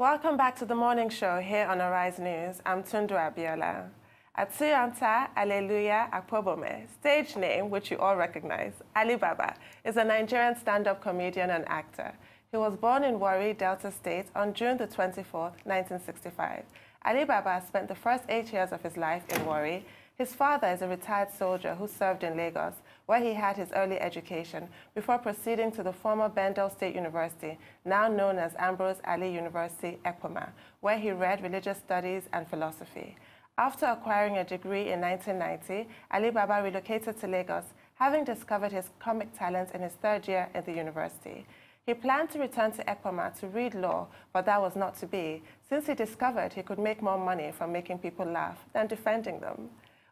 Welcome back to the morning show here on Arise News. I'm Tundu Abiola. Atunyota Alleluya Akpobome, stage name which you all recognize, Alibaba, is a Nigerian stand-up comedian and actor. He was born in Warri, Delta State on June the 24th, 1965. Alibaba spent the first 8 years of his life in Warri. His father is a retired soldier who served in Lagos, where he had his early education before proceeding to the former Bendel State University, now known as Ambrose Alli University, Ekpoma, where he read religious studies and philosophy. After acquiring a degree in 1990, Alibaba relocated to Lagos, having discovered his comic talent in his third year at the university. He planned to return to Ekpoma to read law, but that was not to be, since he discovered he could make more money from making people laugh than defending them.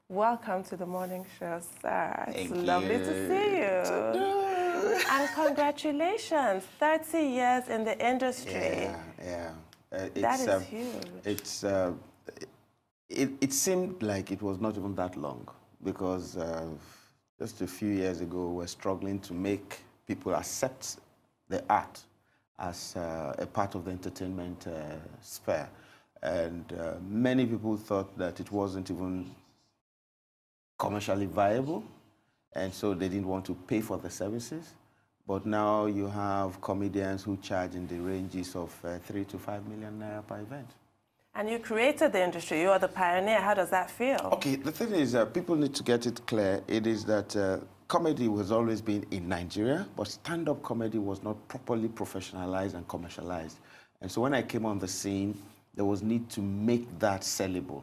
Welcome to the morning show, sir. It's lovely to see you. And congratulations, 30 years in the industry. Yeah. That is huge. It seemed like it was not even that long, because just a few years ago, we were struggling to make people accept the art as a part of the entertainment sphere. And many people thought that it wasn't even commercially viable, and so they didn't want to pay for the services. But now you have comedians who charge in the ranges of 3 to 5 million naira per event. And you created the industry. You are the pioneer. How does that feel? Okay, the thing is, people need to get it clear. It is that comedy has always been in Nigeria, but stand-up comedy was not properly professionalized and commercialized. And so when I came on the scene, there was need to make that sellable.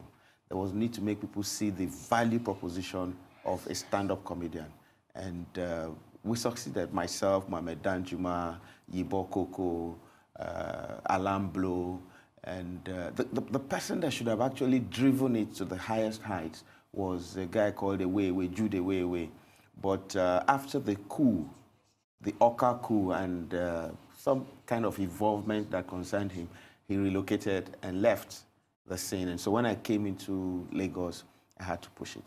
There was need to make people see the value proposition of a stand-up comedian. And we succeeded. Myself, Mohamed Danjuma, Yibo Koko, Alan Blow, and the person that should have actually driven it to the highest heights was a guy called Jude Away. But after the coup, the Oka coup, and some kind of involvement that concerned him, he relocated and left the scene. And so when I came into Lagos, I had to push it.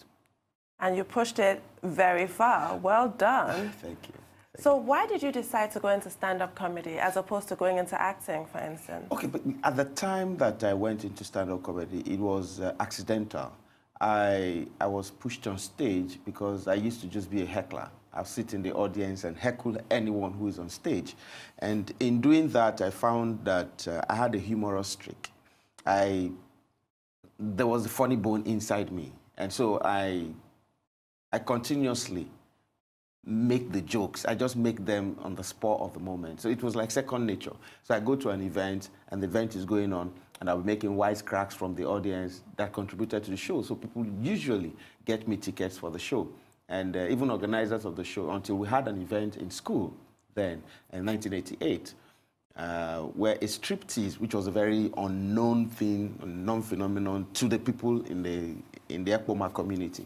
And you pushed it very far. Well done. Thank you. So why did you decide to go into stand-up comedy as opposed to going into acting, for instance? Okay, but at the time that I went into stand-up comedy, it was accidental. I was pushed on stage because I used to just be a heckler. I'll sit in the audience and heckle anyone who is on stage. And in doing that, I found that I had a humorous streak. There was a funny bone inside me. And so I continuously make the jokes. I just make them on the spur of the moment. So it was like second nature. So I go to an event, and the event is going on, and I'll be making wisecracks from the audience that contributed to the show. So people usually get me tickets for the show. And even organizers of the show, until we had an event in school then, in 1988, where a striptease, which was a very unknown thing, unknown phenomenon to the people in the Ekpoma community.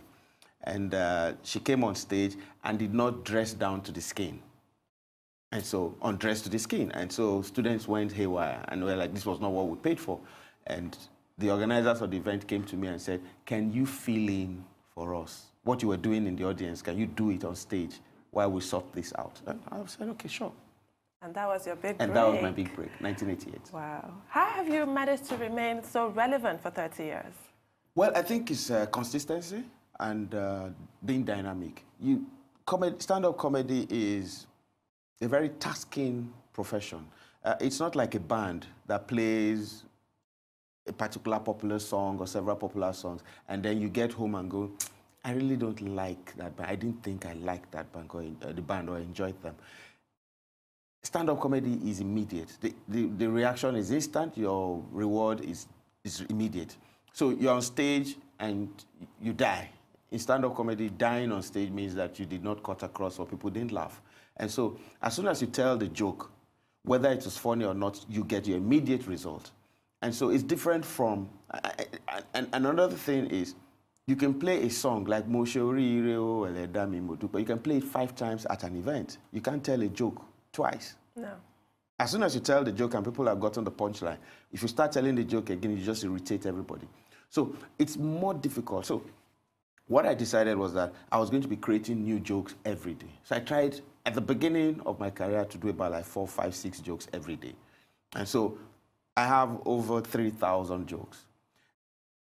And she came on stage and did not dress down to the skin. And so, undressed to the skin. And so students went haywire, and were like, this was not what we paid for. And the organizers of the event came to me and said, can you fill in for us? What you were doing in the audience, can you do it on stage while we sort this out? And I said, okay, sure. And that was your big break. And that was my big break, 1988. Wow. How have you managed to remain so relevant for 30 years? Well, I think it's consistency and being dynamic. Stand-up comedy is a very tasking profession. It's not like a band that plays a particular popular song or several popular songs, and then you get home and go, I really don't like that band. I didn't think I liked that band or the band or enjoyed them. Stand-up comedy is immediate. The reaction is instant. Your reward is immediate. So you're on stage and you die. In stand-up comedy, dying on stage means that you did not cut across or people didn't laugh. And so as soon as you tell the joke, whether it was funny or not, you get your immediate result. And so it's different from, and another thing is, you can play a song like Moshori Ireo Eledami Modu, but you can play it 5 times at an event. You can't tell a joke twice. No. As soon as you tell the joke and people have gotten the punchline, if you start telling the joke again, you just irritate everybody. So it's more difficult. So what I decided was that I was going to be creating new jokes every day. So I tried at the beginning of my career to do about like 4, 5, 6 jokes every day. And so I have over 3,000 jokes.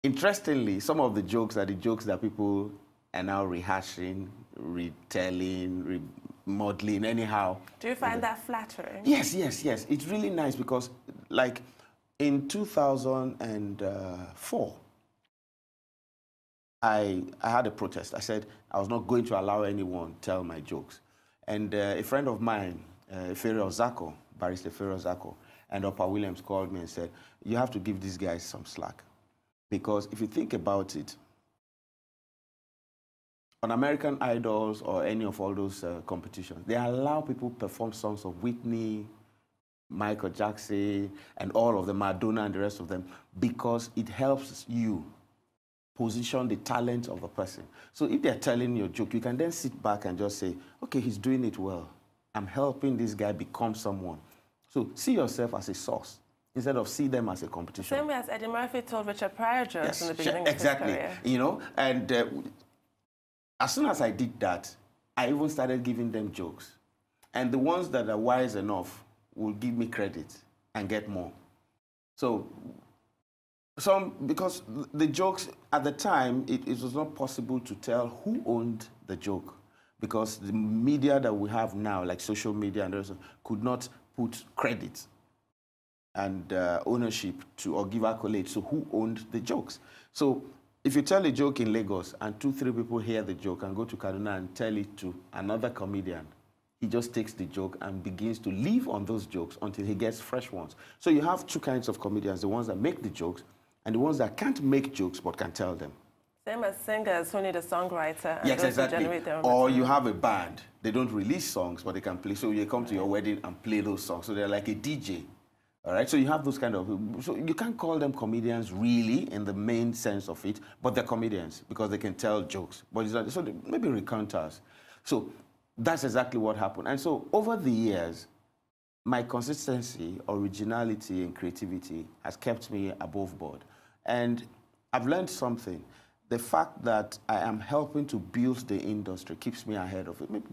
Interestingly, some of the jokes are the jokes that people are now rehashing, retelling, remodeling, anyhow. Do you find that flattering? Yes, yes, yes. It's really nice because, like, in 2004, I had a protest. I said I was not going to allow anyone tell my jokes. And a friend of mine, Barrister Ferry Ozako, and Upper Williams called me and said, you have to give these guys some slack. Because if you think about it, on American Idols or any of all those competitions, they allow people perform songs of Whitney, Michael Jackson, and all of them, Madonna and the rest of them, because it helps you position the talent of a person. So if they're telling you a joke, you can then sit back and just say, okay, he's doing it well. I'm helping this guy become someone. So see yourself as a source instead of see them as a competition. Same way as Eddie Murphy told Richard Pryor jokes in the beginning of his career. You know, and as soon as I did that, I even started giving them jokes. And the ones that are wise enough will give me credit and get more. So because the jokes, at the time, it was not possible to tell who owned the joke, because the media that we have now, like social media and others, could not put credit and ownership to, or give accolades to who owned the jokes. So if you tell a joke in Lagos and 2-3 people hear the joke and go to Kaduna and tell it to another comedian, he just takes the joke and begins to live on those jokes until he gets fresh ones. So you have two kinds of comedians, the ones that make the jokes and the ones that can't make jokes but can tell them. Same as singers who need a songwriter and yes, those exactly. who generate their own Or material. you have a band, they don't release songs but they can play. So you come to your wedding and play those songs. So they're like a DJ. All right, so you have those kind of, so you can't call them comedians really in the main sense of it, but they're comedians because they can tell jokes. But it's not, so they maybe recounters. So that's exactly what happened. And so over the years, my consistency, originality, and creativity has kept me above board. And I've learned something. The fact that I am helping to build the industry keeps me ahead of it, maybe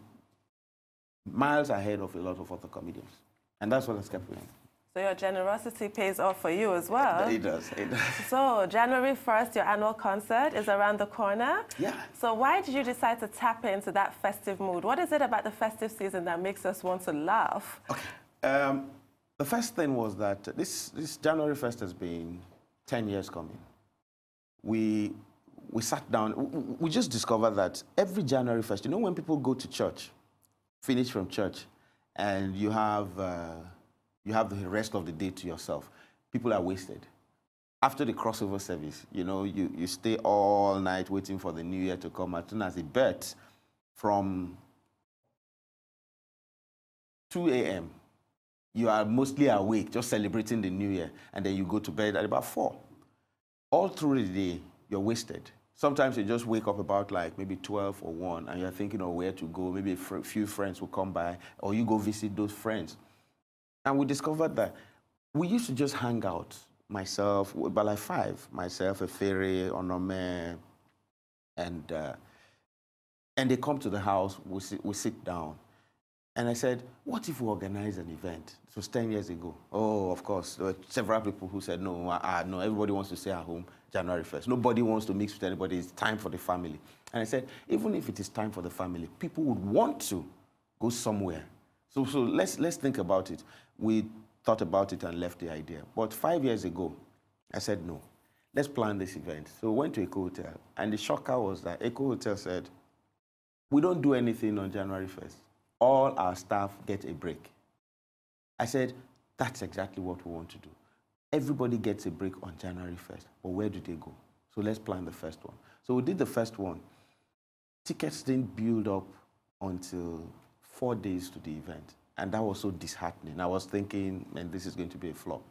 miles ahead of a lot of other comedians. And that's what has kept me in. So your generosity pays off for you as well. It does, it does. So January 1st, your annual concert is around the corner. Yeah. So why did you decide to tap into that festive mood? What is it about the festive season that makes us want to laugh? Okay. The first thing was that this January 1st has been 10 years coming. We sat down, we just discovered that every January 1st, you know when people go to church, finish from church, and you have the rest of the day to yourself, people are wasted. After the crossover service, you know, you stay all night waiting for the new year to come. As soon as it bets, from 2 a.m., you are mostly awake, just celebrating the new year, and then you go to bed at about 4. All through the day, you're wasted. Sometimes you just wake up about like maybe 12 or 1, and you're thinking of where to go. Maybe a few friends will come by, or you go visit those friends. And we discovered that we used to just hang out, myself, by like 5, myself, Efere, Onome, and they come to the house, we sit down. And I said, what if we organize an event? It was 10 years ago. Oh, of course, there were several people who said, no, no, everybody wants to stay at home January 1st. Nobody wants to mix with anybody. It's time for the family. And I said, even if it is time for the family, people would want to go somewhere. So let's think about it. We thought about it and left the idea. But 5 years ago, I said, no, let's plan this event. So we went to Eco Hotel. And the shocker was that Eco Hotel said, we don't do anything on January 1st. All our staff get a break. I said, that's exactly what we want to do. Everybody gets a break on January 1st, but where do they go? So let's plan the first one. So we did the first one. Tickets didn't build up until 4 days to the event, and that was so disheartening. I was thinking, man, this is going to be a flop.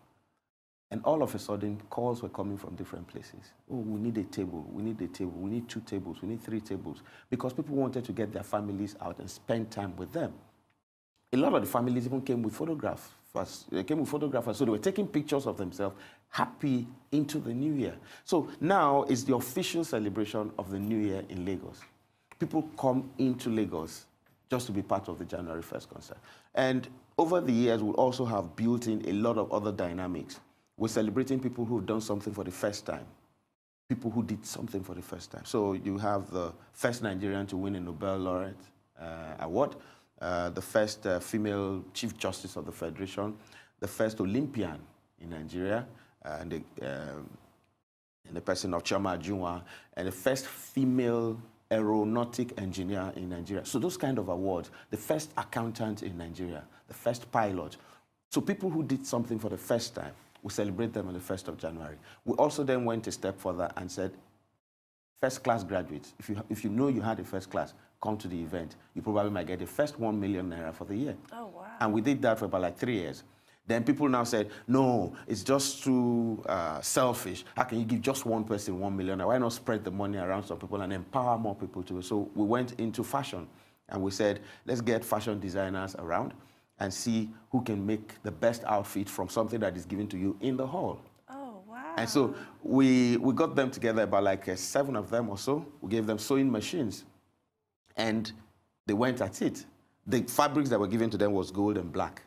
And all of a sudden, calls were coming from different places. Oh, we need a table, we need a table, we need 2 tables, we need 3 tables, because people wanted to get their families out and spend time with them. A lot of the families even came with photographers. They came with photographers, so they were taking pictures of themselves happy into the new year. So now it's the official celebration of the new year in Lagos. People come into Lagos just to be part of the January 1st concert. And over the years, we'll also have built in a lot of other dynamics. we're celebrating people who've done something for the first time. People who did something for the first time. So you have the first Nigerian to win a Nobel laureate award, the first female Chief Justice of the Federation, the first Olympian in Nigeria, and the person of Chioma Ajunwa, and the first female aeronautic engineer in Nigeria. So those kind of awards, the first accountant in Nigeria, the first pilot. So people who did something for the first time, we celebrate them on the 1st of January. We also then went a step further and said, first class graduates, if you know you had a first class, come to the event. You probably might get the first 1 million naira for the year. Oh, wow. And we did that for about like 3 years. Then people now said, no, it's just too selfish. How can you give just one person 1 million? Why not spread the money around some people and empower more people to it? So we went into fashion and we said, let's get fashion designers around and see who can make the best outfit from something that is given to you in the hall. Oh, wow. And so we got them together, about like 7 of them or so. We gave them sewing machines and they went at it. The fabrics that were given to them was gold and black,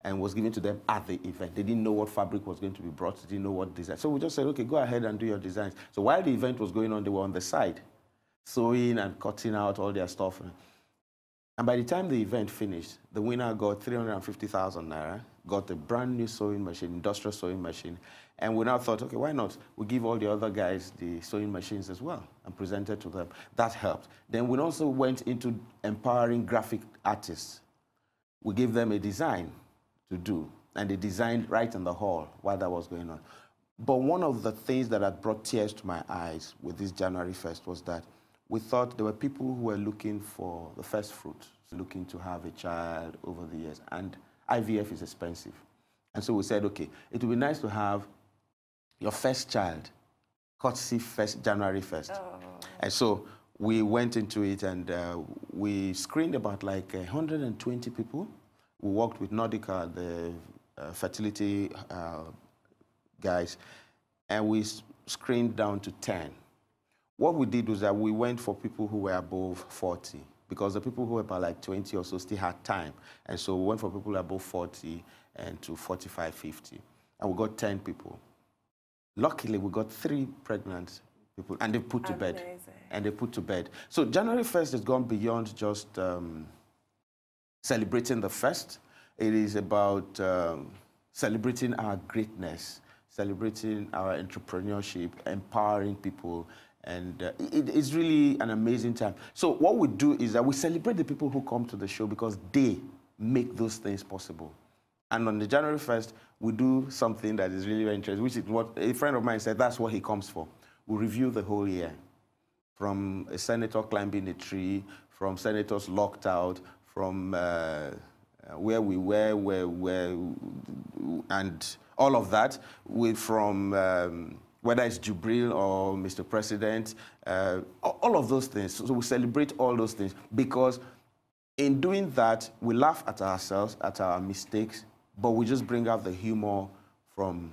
and was given to them at the event. They didn't know what fabric was going to be brought. They didn't know what design. So we just said, okay, go ahead and do your designs. So while the event was going on, they were on the side, sewing and cutting out all their stuff. And by the time the event finished, the winner got 350,000 naira, got a brand new sewing machine, industrial sewing machine. And we now thought, okay, why not? We give all the other guys the sewing machines as well and presented to them. That helped. Then we also went into empowering graphic artists. We gave them a design to do, and they designed right in the hall while that was going on. But one of the things that had brought tears to my eyes with this January 1st was that we thought there were people who were looking for the first fruit, looking to have a child over the years, and IVF is expensive. And so we said, okay, it would be nice to have your first child, courtesy January 1st. Oh. And so we went into it and we screened about like 120 people. We worked with Nordica, the fertility guys, and we screened down to 10. What we did was that we went for people who were above 40, because the people who were about like 20 or so still had time. And so we went for people above 40 and to 45, 50. And we got 10 people. Luckily, we got 3 pregnant people, and they put to bed. And they put to bed. So January 1st has gone beyond just celebrating the first. It is about celebrating our greatness, celebrating our entrepreneurship, empowering people, and it's really an amazing time. So what we do is that we celebrate the people who come to the show because they make those things possible. And on the January 1st, we do something that is really very interesting, which is what a friend of mine said, that's what he comes for. We review the whole year, from a senator climbing a tree, from senators locked out, from where we were, and all of that, from whether it's Jubril or Mr. President, all of those things. So we celebrate all those things because in doing that, we laugh at ourselves, at our mistakes, but we just bring out the humor from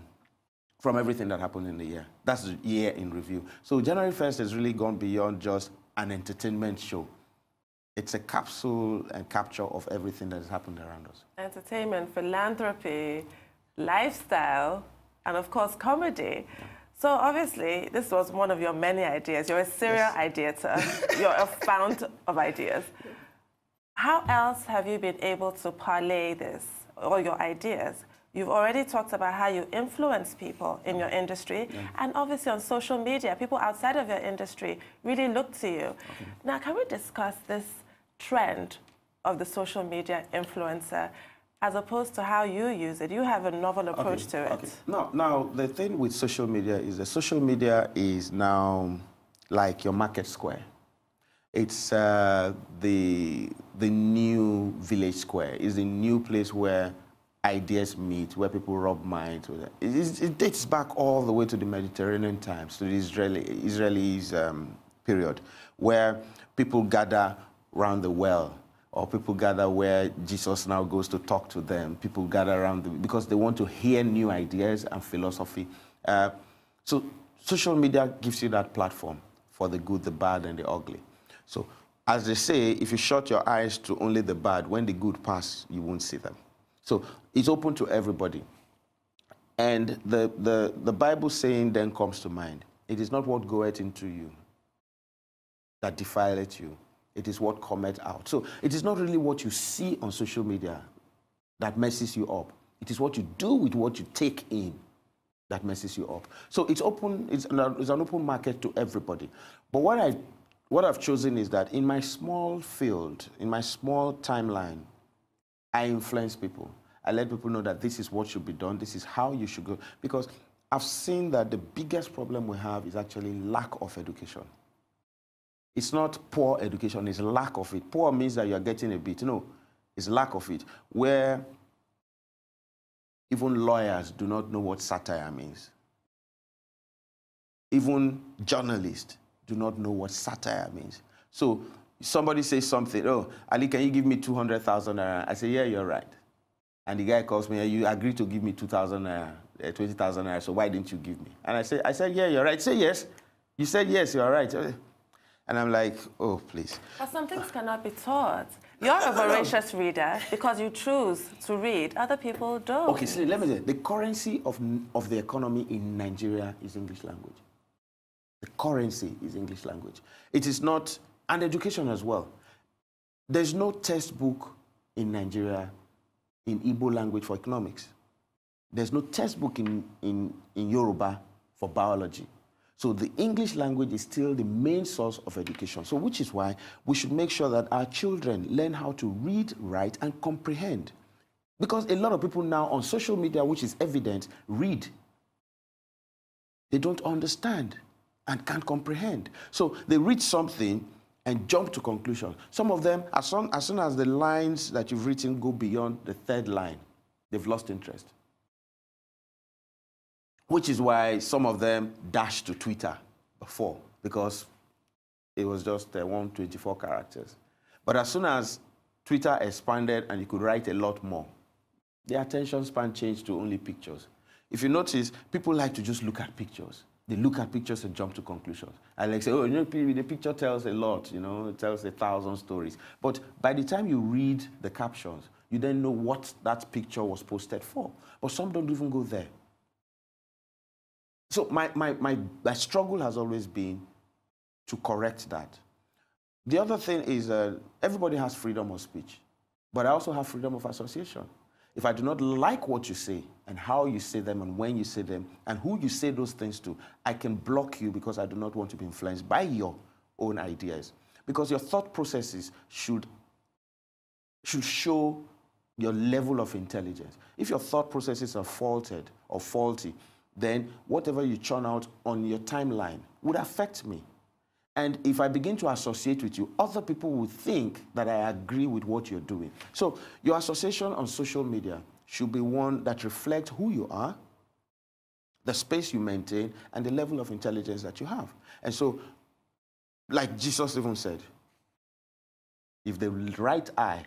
everything that happened in the year. That's the year in review. So January 1st has really gone beyond just an entertainment show. It's a capsule and capture of everything that has happened around us. Entertainment, philanthropy, lifestyle, and of course, comedy. Yeah. So obviously, this was one of your many ideas. You're a serial ideator. You're a fount of ideas. How else have you been able to parlay this, or your ideas? You've already talked about how you influence people in your industry, and obviously on social media, people outside of your industry really look to you. Okay. Now, can we discuss this trend of the social media influencer as opposed to how you use it? You have a novel approach to it. Okay. Now, the thing with social media is that social media is now like your market square. It's the new village square. It's the new place where ideas meet, where people rub minds. It dates back all the way to the Mediterranean times, to the Israelis period, where people gather around the well, or people gather where Jesus now goes to talk to them. People gather around because they want to hear new ideas and philosophy. So social media gives you that platform for the good, the bad, and the ugly. So as they say, if you shut your eyes to only the bad, when the good pass, you won't see them. So it's open to everybody. And the Bible saying then comes to mind. It is not what goeth into you that defileth you. It is what cometh out. So it is not really what you see on social media that messes you up. It is what you do with what you take in that messes you up. So it's open, it's an open market to everybody. But what I've chosen is that in my small field, in my small timeline, I influence people. I let people know that this is what should be done, this is how you should go. Because I've seen that the biggest problem we have is actually lack of education. It's not poor education, it's lack of it. Poor means that you're getting a bit. No, it's lack of it. Where even lawyers do not know what satire means. Even journalists do not know what satire means. So somebody says something, oh, Ali, can you give me 200,000 naira? I say, yeah, you're right. And the guy calls me, you agreed to give me 2,000 naira, 20,000 naira, so why didn't you give me? And I said, yeah, you're right. Say yes. You said yes, you're right. And I'm like, oh, please. But some things cannot be taught. You're a voracious reader because you choose to read. Other people don't. Okay, so let me say, the currency of the economy in Nigeria is English language. The currency is English language. It is not, and education as well. There's no textbook in Nigeria in Igbo language for economics. There's no textbook in Yoruba for biology. So the English language is still the main source of education. So which is why we should make sure that our children learn how to read, write, and comprehend. Because a lot of people now on social media, which is evident, read. They don't understand and can't comprehend. So they read something and jump to conclusions. Some of them, as soon as the lines that you've written go beyond the third line, they've lost interest. Which is why some of them dashed to Twitter before, because it was just 124 characters. But as soon as Twitter expanded and you could write a lot more, the attention span changed to only pictures. If you notice, people like to just look at pictures. They look at pictures and jump to conclusions. And like say, oh, you know, the picture tells a lot, you know, it tells 1,000 stories. But by the time you read the captions, you then know what that picture was posted for. But some don't even go there. So my struggle has always been to correct that. The other thing is everybody has freedom of speech, but I also have freedom of association. If I do not like what you say and how you say them and when you say them and who you say those things to, I can block you because I do not want to be influenced by your own ideas. Because your thought processes should show your level of intelligence. If your thought processes are faulted or faulty, then whatever you churn out on your timeline would affect me. And if I begin to associate with you, other people will think that I agree with what you're doing. So your association on social media should be one that reflects who you are, the space you maintain, and the level of intelligence that you have. And so, like Jesus even said, if the right eye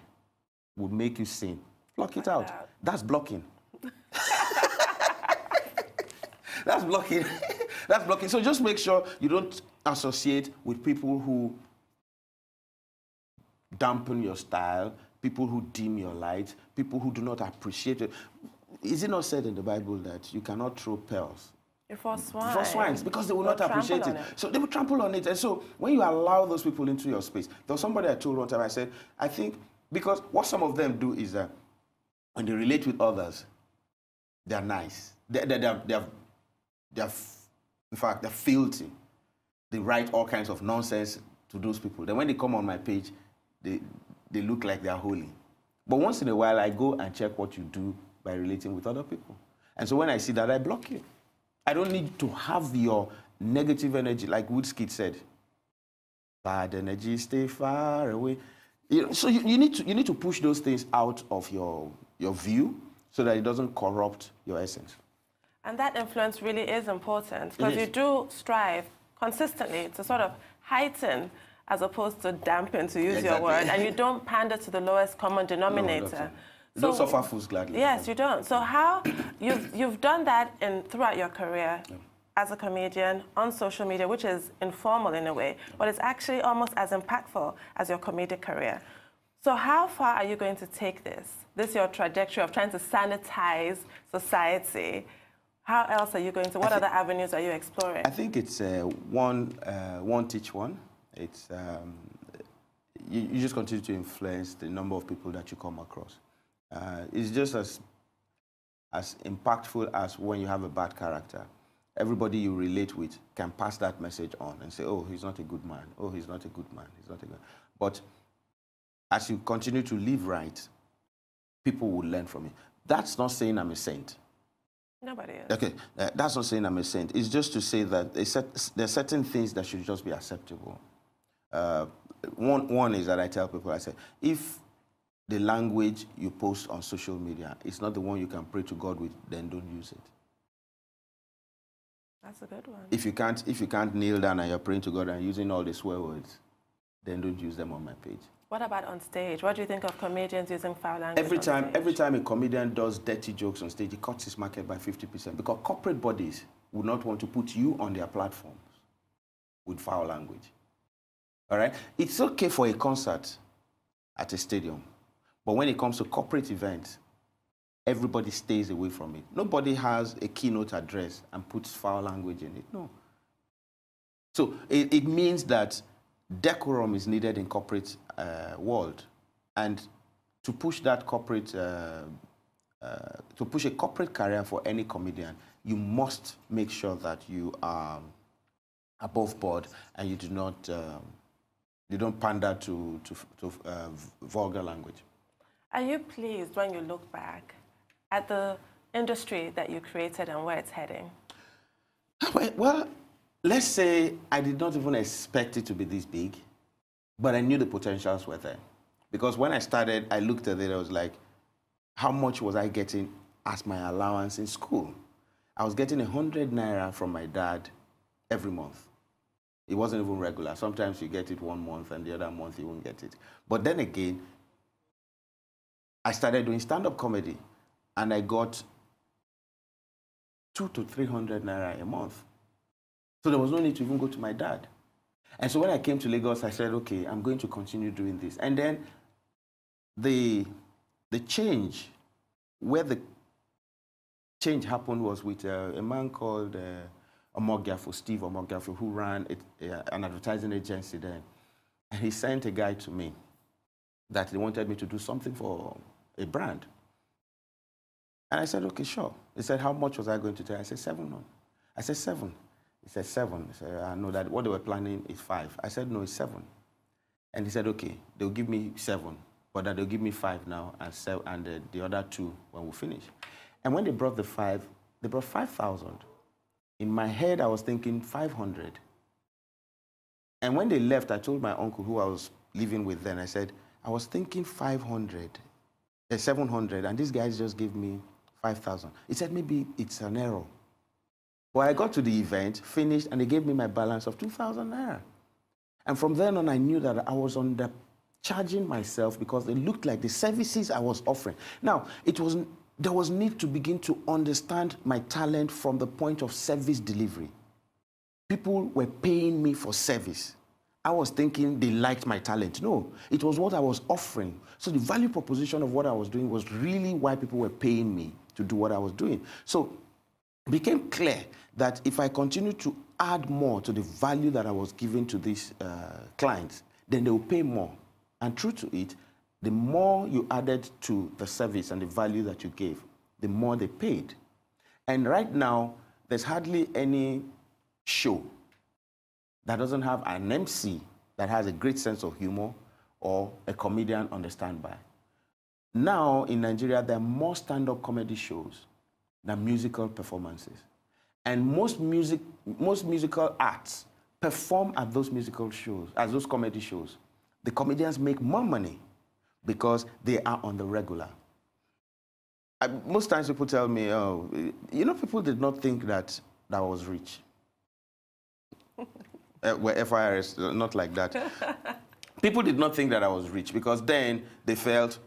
would make you sin, block it out. That's blocking. That's blocking. That's blocking. So just make sure you don't associate with people who dampen your style, people who dim your light, people who do not appreciate it. Is it not said in the Bible that you cannot throw pearls before swine? Before swines, because they will not appreciate it. So they will trample on it. And so when you allow those people into your space, there was somebody I told one time, I said, I think, because what some of them do is that when they relate with others, they're nice. In fact, they're filthy. They write all kinds of nonsense to those people. Then when they come on my page, they look like they're holy. But once in a while, I go and check what you do by relating with other people. And so when I see that, I block you. I don't need to have your negative energy, like Woodskid said. Bad energy, stay far away. So you need to push those things out of your view so that it doesn't corrupt your essence. And that influence really is important, because you do strive consistently to sort of heighten as opposed to dampen, to use your word, and you don't pander to the lowest common denominator. You don't suffer fools gladly. Yes, you don't. So how, you've done that throughout your career as a comedian on social media, which is informal in a way, but it's actually almost as impactful as your comedic career. So how far are you going to take this? This your trajectory of trying to sanitize society How else are you going to, what other avenues are you exploring? I think it's one teach one. It's, you just continue to influence the number of people that you come across. It's just as impactful as when you have a bad character. Everybody you relate with can pass that message on and say, oh, he's not a good man. Oh, he's not a good man. He's not a good man. But as you continue to live right, people will learn from it. That's not saying I'm a saint. Nobody is. Okay, that's not saying I'm a saint. It's just to say that there are certain things that should just be acceptable. One is that I tell people, I say, if the language you post on social media is not the one you can pray to God with, then don't use it. That's a good one. If you can't kneel down and you're praying to God and using all the swear words, then don't use them on my page. What about on stage? What do you think of comedians using foul language Every time a comedian does dirty jokes on stage, he cuts his market by 50%, because corporate bodies would not want to put you on their platforms with foul language. All right? It's okay for a concert at a stadium, but when it comes to corporate events, everybody stays away from it. Nobody has a keynote address and puts foul language in it. No. So it means that decorum is needed in corporate world, and to push that corporate, to push a corporate career for any comedian, you must make sure that you are above board and you do not, you don't pander to vulgar language. Are you pleased when you look back at the industry that you created and where it's heading? Well, let's say I did not even expect it to be this big, but I knew the potentials were there. Because when I started, I looked at it, I was like, how much was I getting as my allowance in school? I was getting 100 naira from my dad every month. It wasn't even regular. Sometimes you get it one month and the other month you won't get it. But then again, I started doing stand-up comedy and I got 200 to 300 naira a month. So there was no need to even go to my dad. And so when I came to Lagos, I said, okay, I'm going to continue doing this. And then the change, where the change happened was with a man called Steve Omogiafo, who ran an advertising agency then. And he sent a guy to me that he wanted me to do something for a brand. And I said, okay, sure. He said, how much was I going to take? I said, 7. I said, 7. He said, 7. He said, I know that what they were planning is 5. I said, no, it's 7. And he said, okay, they'll give me 7, but that they'll give me 5 now and the other 2 when we finish. And when they brought the 5, they brought 5,000. In my head, I was thinking 500. And when they left, I told my uncle, who I was living with then, I said, I was thinking 700, and these guys just gave me 5,000. He said, maybe it's an error. Well, I got to the event, finished, and they gave me my balance of 2,000 naira. And from then on, I knew that I was undercharging myself because it looked like the services I was offering. Now, there was need to begin to understand my talent from the point of service delivery. People were paying me for service. I was thinking they liked my talent. No, it was what I was offering. So the value proposition of what I was doing was really why people were paying me to do what I was doing. So it became clear that if I continued to add more to the value that I was giving to these clients, then they will pay more. And true to it, the more you added to the service and the value that you gave, the more they paid. And right now, there's hardly any show that doesn't have an MC that has a great sense of humor or a comedian on the standby. Now, in Nigeria, there are more stand-up comedy shows than musical performances. And most musical acts perform at those musical shows, at those comedy shows. The comedians make more money because they are on the regular. Most times people tell me, oh, you know, people did not think that I was rich. Well, FIRS, not like that. People did not think that I was rich because then they felt,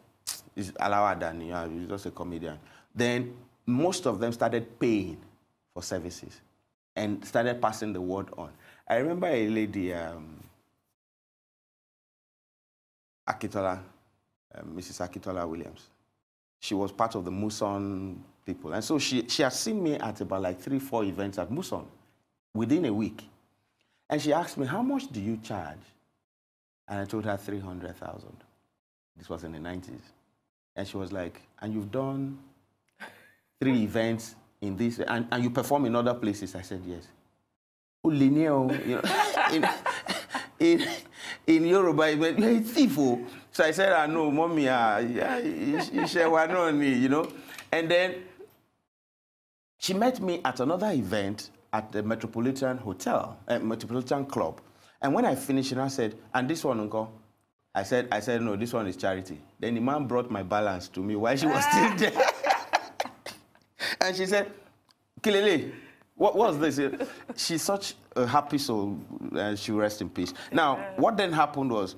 it's Alawada, he's just a comedian. Then most of them started paying for services and started passing the word on. I remember a lady, Akitola, Mrs. Akitola Williams. She was part of the Muson people. And so she has seen me at about like 3, 4 events at Muson within a week. And she asked me, how much do you charge? And I told her 300,000. This was in the 90s. And she was like, and you've done 3 events in this, and you perform in other places? I said, yes. You know, in Yoruba, you're a thief. So I said, I know, mommy, you know. And then she met me at another event at the Metropolitan Hotel, Metropolitan Club. And when I finished, I said, and this one, uncle? I said, no, this one is charity. Then the man brought my balance to me while she was still there. And she said, Kilele, what was this? She's such a happy soul, and she rest in peace. Now, what then happened was,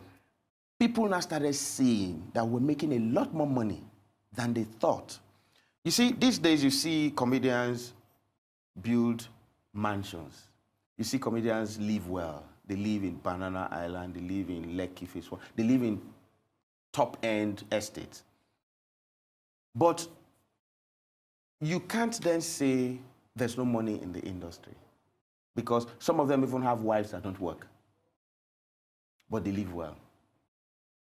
people now started seeing that we're making a lot more money than they thought. You see, these days you see comedians build mansions. You see comedians live well. They live in Banana Island, they live in Lekki Phase 1, they live in top-end estates. But you can't then say there's no money in the industry, because some of them even have wives that don't work, but they live well.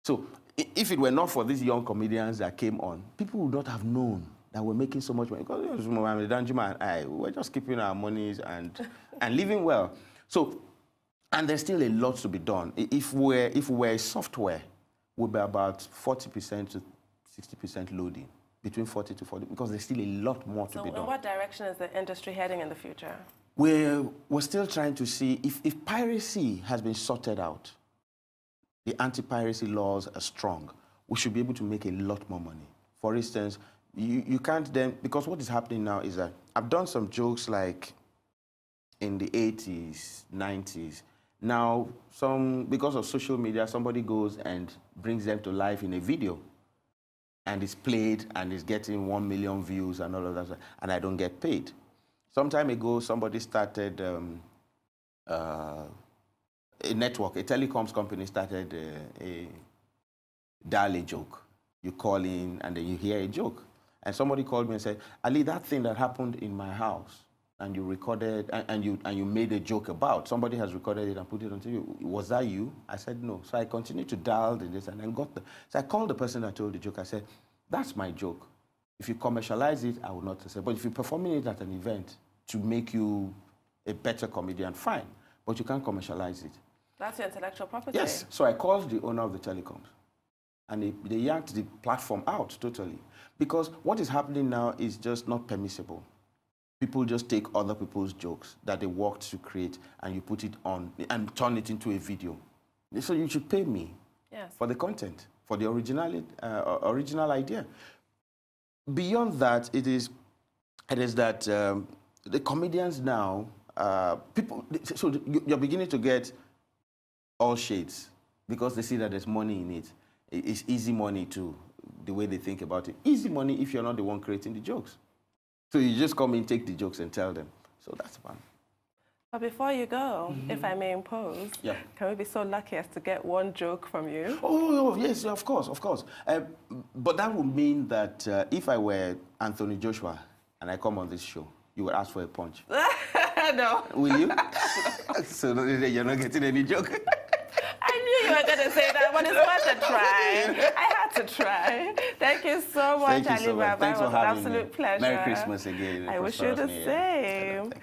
So if it were not for these young comedians that came on, people would not have known that we're making so much money, because Danjuma and I, we're just keeping our monies and living well. So, and there's still a lot to be done. If we're a software, we'll be about 40% to 60% loading, between 40 to 40, because there's still a lot more to be done. So in what direction is the industry heading in the future? We're still trying to see if piracy has been sorted out, the anti-piracy laws are strong, we should be able to make a lot more money. For instance, you can't then, because what is happening now is that I've done some jokes like in the 80s, 90s. Now, because of social media, somebody goes and brings them to life in a video, and it's played and it's getting 1 million views and all of that, and I don't get paid. Some time ago, somebody started a network, a telecoms company started a dial-a joke. You call in and then you hear a joke. And somebody called me and said, Ali, that thing that happened in my house, and you recorded, and you made a joke about, somebody has recorded it and put it on TV. Was that you? I said, no. So I continued to dial this and then so I called the person that told the joke. I said, that's my joke. If you commercialize it, I will not say. But if you're performing it at an event to make you a better comedian, fine. But you can't commercialize it. That's your intellectual property. Yes. So I called the owner of the telecoms, and they yanked the platform out totally. Because what is happening now is just not permissible. People just take other people's jokes that they worked to create, and you put it on and turn it into a video. So you should pay me for the content, for the original idea. Beyond that, it is that the comedians now, you're beginning to get all shades, because they see that there's money in it. It's easy money too, the way they think about it. Easy money if you're not the one creating the jokes. So you just come in, take the jokes, and tell them. So that's fun. But before you go, if I may impose, can we be so lucky as to get one joke from you? Oh yes, of course, of course. But that would mean that if I were Anthony Joshua and I come on this show, you would ask for a punch. No. Will you? So you're not getting any joke? I knew you were going to say that, but it's worth a try. I had to try. Thank you so much, Thank you so much. Alibaba. Thanks it was for an having absolute me. pleasure. Merry Christmas again. I wish you the same.